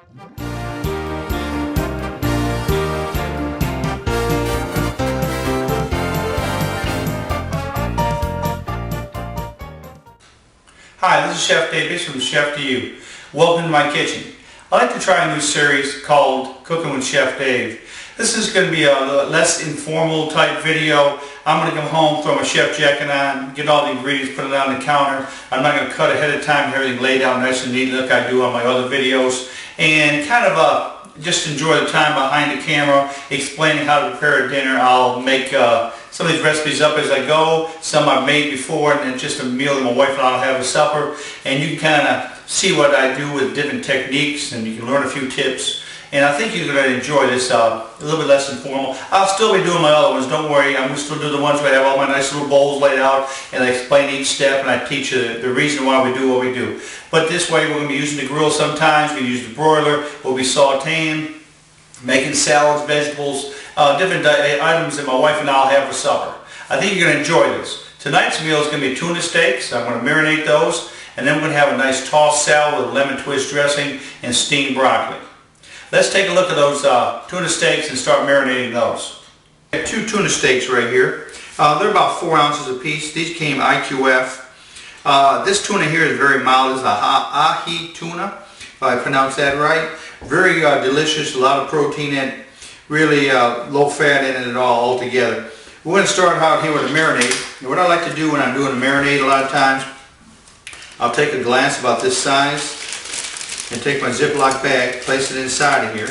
Hi, this is Chef Davis from Chef to You. Welcome to my kitchen. I like to try a new series called Cooking with Chef Dave. This is going to be a less informal type video. I'm going to come home, throw my chef jacket on, get all the ingredients, put it on the counter. I'm not going to cut ahead of time, have everything laid out nice and neat like I do on my other videos. And kind of just enjoy the time behind the camera explaining how to prepare a dinner. I'll make some of these recipes up as I go. Some I've made before, and then just a meal that my wife and I will have a supper. And you can kind of see what I do with different techniques, and you can learn a few tips. And I think you're going to enjoy this a little bit less informal. I'll still be doing my other ones, don't worry. I'm going to still do the ones where I have all my nice little bowls laid out and I explain each step and I teach you the reason why we do what we do. But this way we're going to be using the grill sometimes, we're going to use the broiler, we'll be sauteing, making salads, vegetables, different items that my wife and I will have for supper. I think you're going to enjoy this. Tonight's meal is going to be tuna steaks. I'm going to marinate those, and then we're going to have a nice tossed salad with lemon twist dressing and steamed broccoli. Let's take a look at those tuna steaks and start marinating those. I have 2 tuna steaks right here. They're about 4 ounces a piece. These came IQF. This tuna here is very mild. It's a ahi tuna, if I pronounce that right. Very delicious, a lot of protein in it, really low fat in it at all altogether. We're going to start out here with a marinade. And what I like to do when I'm doing a marinade a lot of times, I'll take a glass about this size and take my Ziploc bag, place it inside of here,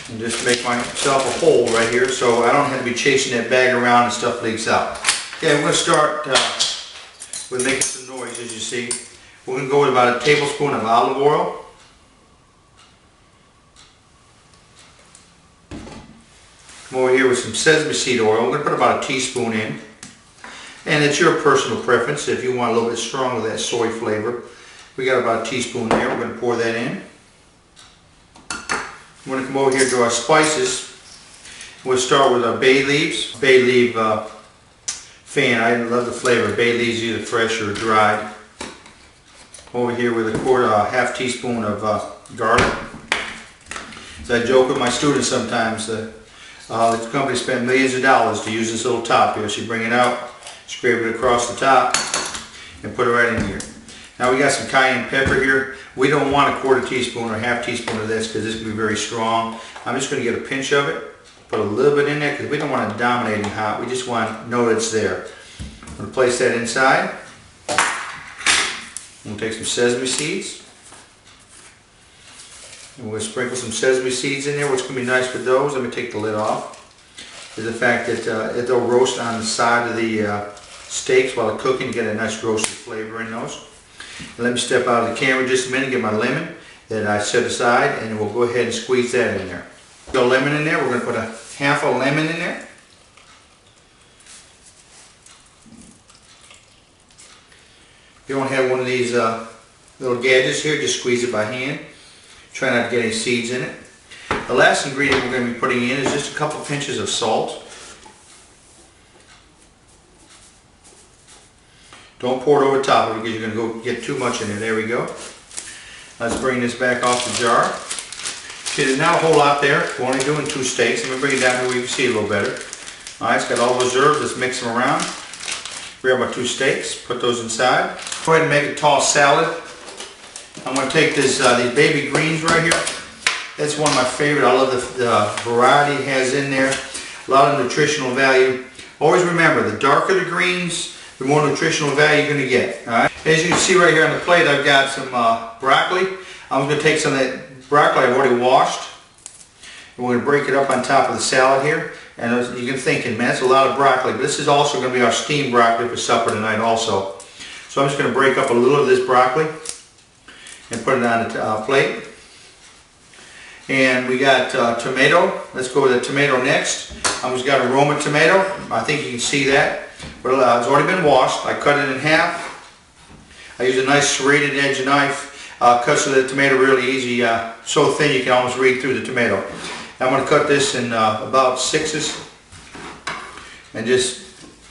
and just make myself a hole right here so I don't have to be chasing that bag around and stuff leaks out. Okay, we're going to start with making some noise, as you see. We're going to go with about a tablespoon of olive oil. Come over here with some sesame seed oil. We're going to put about a teaspoon in. And it's your personal preference if you want a little bit stronger of that soy flavor. We got about a teaspoon there. We're going to pour that in. We're going to come over here to our spices. We'll start with our bay leaves. Bay leaf fan. I love the flavor of bay leaves, either fresh or dried. Over here with a half teaspoon of garlic. As I joke with my students sometimes, the company spent millions of dollars to use this little top here. So you bring it out, scrape it across the top, and put it right in here. Now we got some cayenne pepper here. We don't want a quarter teaspoon or half teaspoon of this because this can be very strong. I'm just going to get a pinch of it, put a little bit in there because we don't want it dominating hot. We just want to know it's there. I'm going to place that inside. We'll take some sesame seeds. And we'll sprinkle some sesame seeds in there. What's going to be nice with those, let me take the lid off, is the fact that they'll roast on the side of the steaks while they're cooking. You get a nice roasted flavor in those. And let me step out of the camera just a minute, get my lemon that I set aside, and we'll go ahead and squeeze that in there. Got a lemon in there. We're going to put a half a lemon in there. If you don't have one of these little gadgets here, just squeeze it by hand. Try not to get any seeds in it. The last ingredient we're going to be putting in is just a couple pinches of salt. Don't pour it over top of it because you're going to go get too much in there. There we go. Let's bring this back off the jar. Okay, there's not a whole lot there. We're only doing 2 steaks. Let me bring it down here where you can see a little better. Alright, it's got all those herbs. Let's mix them around. Grab our 2 steaks, put those inside. Go ahead and make a tossed salad. I'm going to take these baby greens right here. That's one of my favorite. I love the variety it has in there. A lot of nutritional value. Always remember, the darker the greens, the more nutritional value you're going to get. All right? As you can see right here on the plate, I've got some broccoli. I'm going to take some of that broccoli I've already washed. And we're going to break it up on top of the salad here. And you can think, man, that's a lot of broccoli. But this is also going to be our steamed broccoli for supper tonight also. So I'm just going to break up a little of this broccoli and put it on the plate. And we got tomato. Let's go with the tomato next. I've just got a Roma tomato. I think you can see that. But it's already been washed. I cut it in half. I use a nice serrated edge knife. Cuts the tomato really easy, so thin you can almost read through the tomato. I'm going to cut this in about 6s and just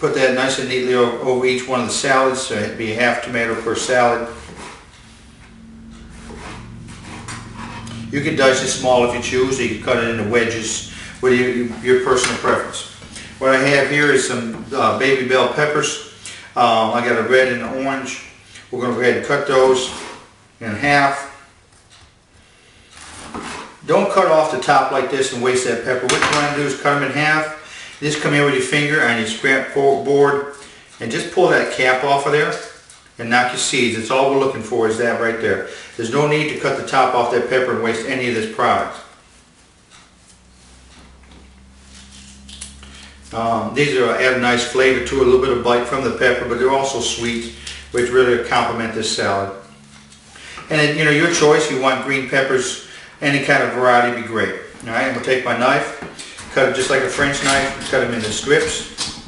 put that nice and neatly over each one of the salads. So it'd be half tomato per salad. You can dice it small if you choose, or you can cut it into wedges with your personal preference. What I have here is some baby bell peppers. I got a red and an orange. We're going to go ahead and cut those in half. Don't cut off the top like this and waste that pepper. What you want to do is cut them in half. Just come in with your finger on your scrap board and just pull that cap off of there and knock your seeds. That's all we're looking for, is that right there. There's no need to cut the top off that pepper and waste any of this product. These add a nice flavor to it, a little bit of bite from the pepper, but they're also sweet, which really complement this salad. And then, you know, your choice. If you want green peppers, any kind of variety would be great. All right, I'm going to take my knife, cut it just like a French knife, cut them into strips.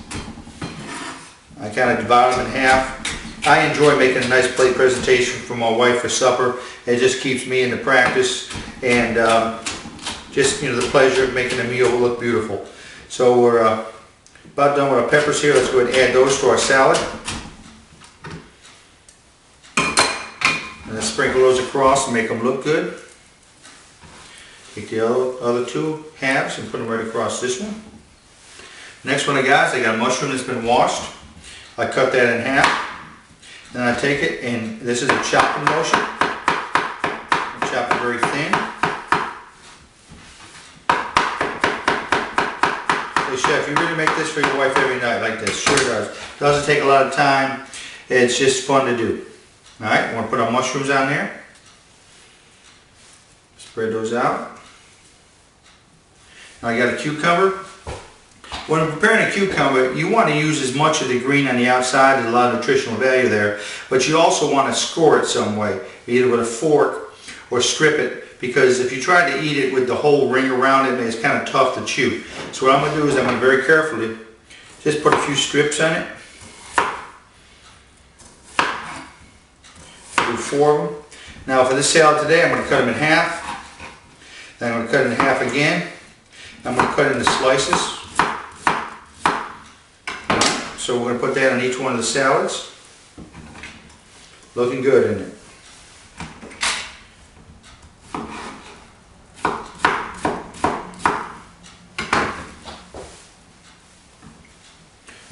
I kind of divide them in half. I enjoy making a nice plate presentation for my wife for supper. It just keeps me in the practice and just, you know, the pleasure of making a meal look beautiful. So we're about done with our peppers here. Let's go ahead and add those to our salad. And then sprinkle those across and make them look good. Take the other two halves and put them right across this one. Next one I got a mushroom that's been washed. I cut that in half. Then I take it, and this is a chopping motion. I chop it very thin. Hey chef, you really make this for your wife every night like this? Sure does. Doesn't take a lot of time. It's just fun to do. Alright, we're going to put our mushrooms on there. Spread those out. Now I got a cucumber. When preparing a cucumber, you want to use as much of the green on the outside. There's a lot of nutritional value there. But you also want to score it some way, either with a fork or strip it, because if you try to eat it with the whole ring around it, it's kind of tough to chew. So what I'm going to do is I'm going to very carefully just put a few strips on it. Do 4 of them. Now for this salad today, I'm going to cut them in half. Then I'm going to cut it in half again. I'm going to cut it into slices. So we're going to put that on each one of the salads. Looking good, isn't it?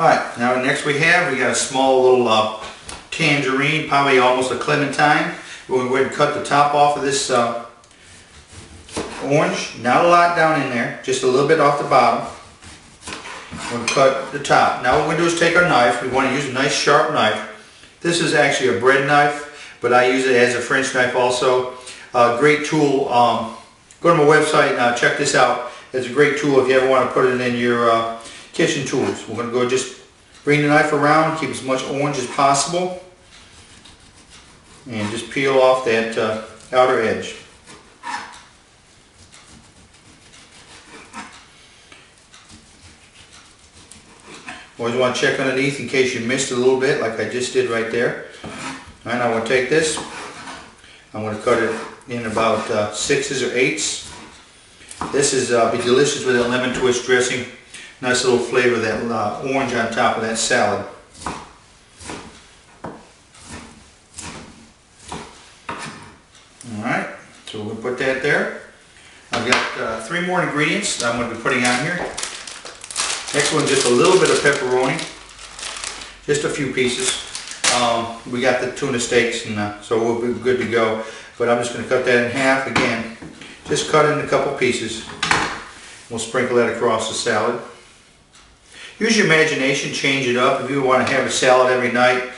Alright, now next we got a small little tangerine, probably almost a clementine. We're going to go ahead and cut the top off of this orange. Not a lot down in there, just a little bit off the bottom. We're going to cut the top. Now what we're going to do is take our knife. We want to use a nice sharp knife. This is actually a bread knife, but I use it as a French knife also. Great tool. Go to my website and check this out. It's a great tool if you ever want to put it in your kitchen tools. We're going to go just bring the knife around, keep as much orange as possible, and just peel off that outer edge. Always want to check underneath in case you missed a little bit, like I just did right there. And I want to take this, I'm going to cut it in about 6s or 8s. This is be delicious with a lemon twist dressing. Nice little flavor of that orange on top of that salad. Alright, so we're going to put that there. I've got 3 more ingredients that I'm going to be putting on here. Next one, just a little bit of pepperoni, just a few pieces. We got the tuna steaks, and so we'll be good to go. But I'm just going to cut that in half again. Just cut it in a couple pieces. We'll sprinkle that across the salad. Use your imagination, change it up. If you want to have a salad every night,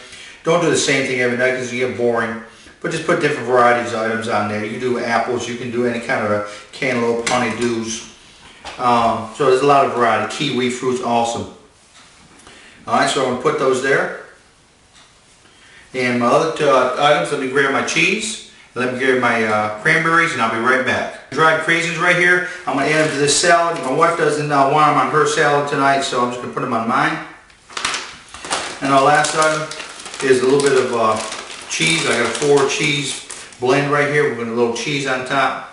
don't do the same thing every night because you get boring. But just put different varieties of items on there. You can do apples, you can do any kind of a cantaloupe, honeydews. So there's a lot of variety. Kiwi fruits, awesome. Alright, so I'm going to put those there. And my other items, let me grab my cheese, let me grab my cranberries, and I'll be right back. Dried craisins right here, I'm going to add them to this salad. My wife doesn't want them on her salad tonight, so I'm just going to put them on mine. And our last item is a little bit of cheese. I got a 4 cheese blend right here. We're going to put a little cheese on top.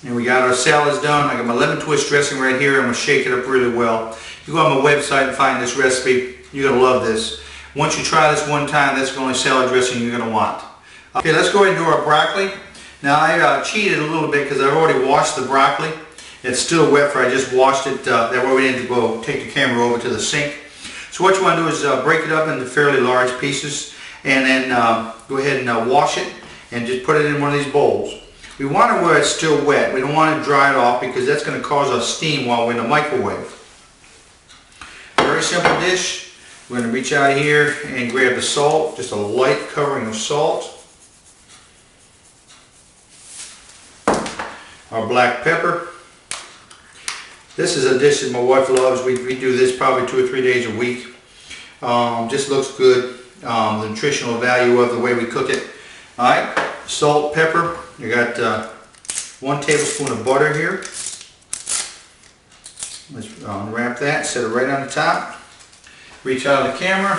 And we got our salads done. I got my lemon twist dressing right here. I'm going to shake it up really well. You go on my website and find this recipe. You're going to love this. Once you try this one time, that's the only salad dressing you're going to want. Okay, let's go ahead and do our broccoli. Now I cheated a little bit because I've already washed the broccoli. It's still wet for I just washed it. That way we didn't go take the camera over to the sink. So what you want to do is break it up into fairly large pieces and then go ahead and wash it and just put it in one of these bowls. We want it where it's still wet. We don't want to dry it off because that's going to cause us steam while we're in the microwave. Very simple dish. We're going to reach out here and grab the salt, just a light covering of salt. Our black pepper. This is a dish that my wife loves. We do this probably 2 or 3 days a week. Just looks good. The nutritional value of the way we cook it. Alright, salt, pepper. You got 1 tablespoon of butter here. Let's unwrap that, set it right on the top. Reach out of the camera.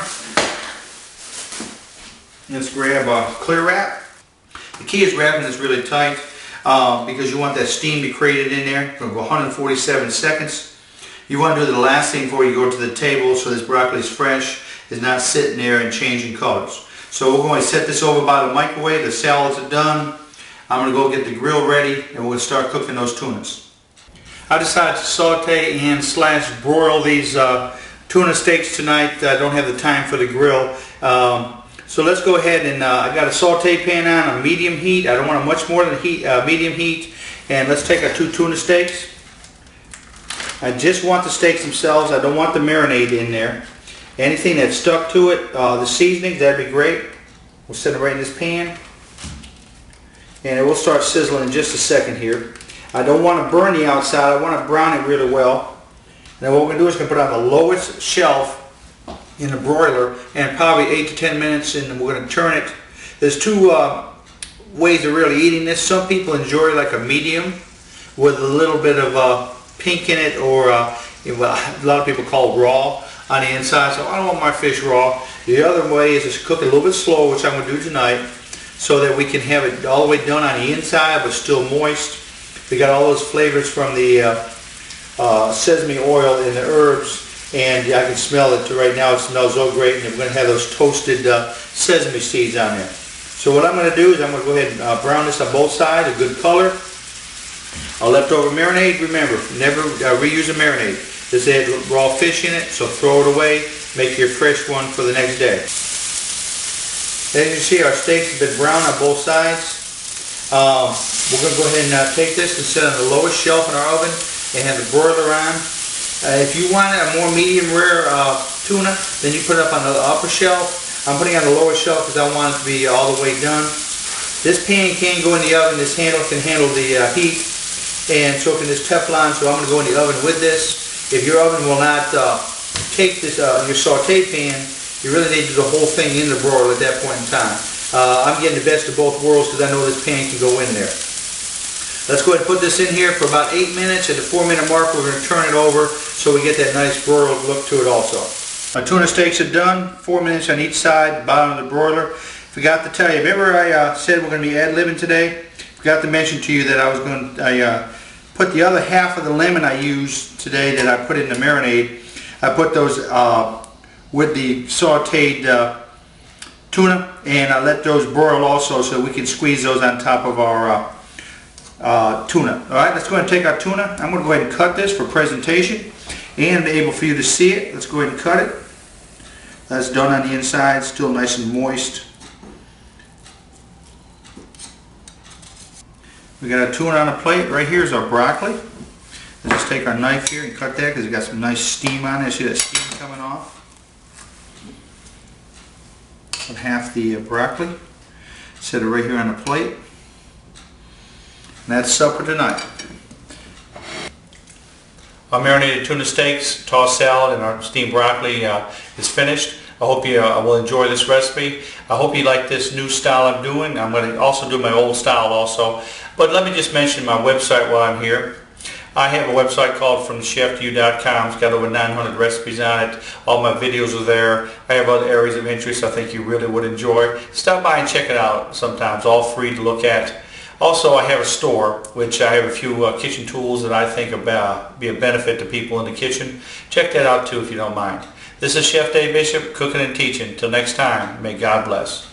Let's grab a clear wrap. The key is wrapping this really tight because you want that steam to be created in there. It's going to go 147 seconds. You want to do the last thing before you go to the table so this broccoli is fresh, is not sitting there and changing colors. So we're going to set this over by the microwave. The salads are done. I'm going to go get the grill ready and we'll start cooking those tunas. I decided to saute and / broil these tuna steaks tonight. I don't have the time for the grill. So let's go ahead and I got a saute pan on medium heat. I don't want it much more than medium heat. And let's take our 2 tuna steaks. I just want the steaks themselves. I don't want the marinade in there. Anything that's stuck to it, the seasonings, that'd be great. We'll set it right in this pan. And it will start sizzling in just a second here. I don't want to burn the outside. I want to brown it really well. Now what we're going to do is going to put it on the lowest shelf in the broiler and probably 8 to 10 minutes, and we're going to turn it. There's 2 ways of really eating this. Some people enjoy like a medium with a little bit of pink in it, or a lot of people call it raw on the inside. So I don't want my fish raw. The other way is just cook it a little bit slow, which I'm going to do tonight, so that we can have it all the way done on the inside but still moist. We got all those flavors from the sesame oil and the herbs, and I can smell it right now. It smells so great, and we're going to have those toasted sesame seeds on there. So what I'm going to do is I'm going to go ahead and brown this on both sides, a good color. Our leftover marinade, remember, never reuse a marinade. This had raw fish in it, so throw it away. Make your fresh one for the next day. As you see, our steaks have been browned on both sides. We're going to go ahead and take this and set it on the lowest shelf in our oven and have the broiler on. If you want a more medium rare tuna, then you put it up on the upper shelf. I'm putting it on the lower shelf because I want it to be all the way done. This pan can go in the oven. This handle can handle the heat, and so can this Teflon, so I'm going to go in the oven with this. If your oven will not take this, your saute pan, you really need to do the whole thing in the broiler at that point in time. I'm getting the best of both worlds because I know this pan can go in there. Let's go ahead and put this in here for about 8 minutes. At the 4-minute mark, we're going to turn it over so we get that nice broiled look to it also. Our tuna steaks are done. 4 minutes on each side, bottom of the broiler. Forgot to tell you, remember I said we're going to be ad-libbing today? Forgot to mention to you that I put the other half of the lemon I used today that I put in the marinade. I put those with the sauteed tuna, and I let those broil also so we can squeeze those on top of our tuna. Alright, let's go ahead and take our tuna. I'm going to go ahead and cut this for presentation and able for you to see it. Let's go ahead and cut it. That's done on the inside, still nice and moist. We got our tuna on a plate. Right here is our broccoli. Let's just take our knife here and cut that because it's got some nice steam on it. See that steam coming off? Put half the broccoli. Set it right here on the plate. And that's supper tonight. Our marinated tuna steaks, tossed salad, and our steamed broccoli is finished. I hope you will enjoy this recipe. I hope you like this new style I'm doing. I'm going to also do my old style also. But let me just mention my website while I'm here. I have a website called FromTheChefToYou.com. It's got over 900 recipes on it. All my videos are there. I have other areas of interest I think you really would enjoy. Stop by and check it out sometimes. All free to look at. Also, I have a store, which I have a few kitchen tools that I think be a benefit to people in the kitchen. Check that out too if you don't mind. This is Chef Dave Bishop, cooking and teaching. Till next time, may God bless.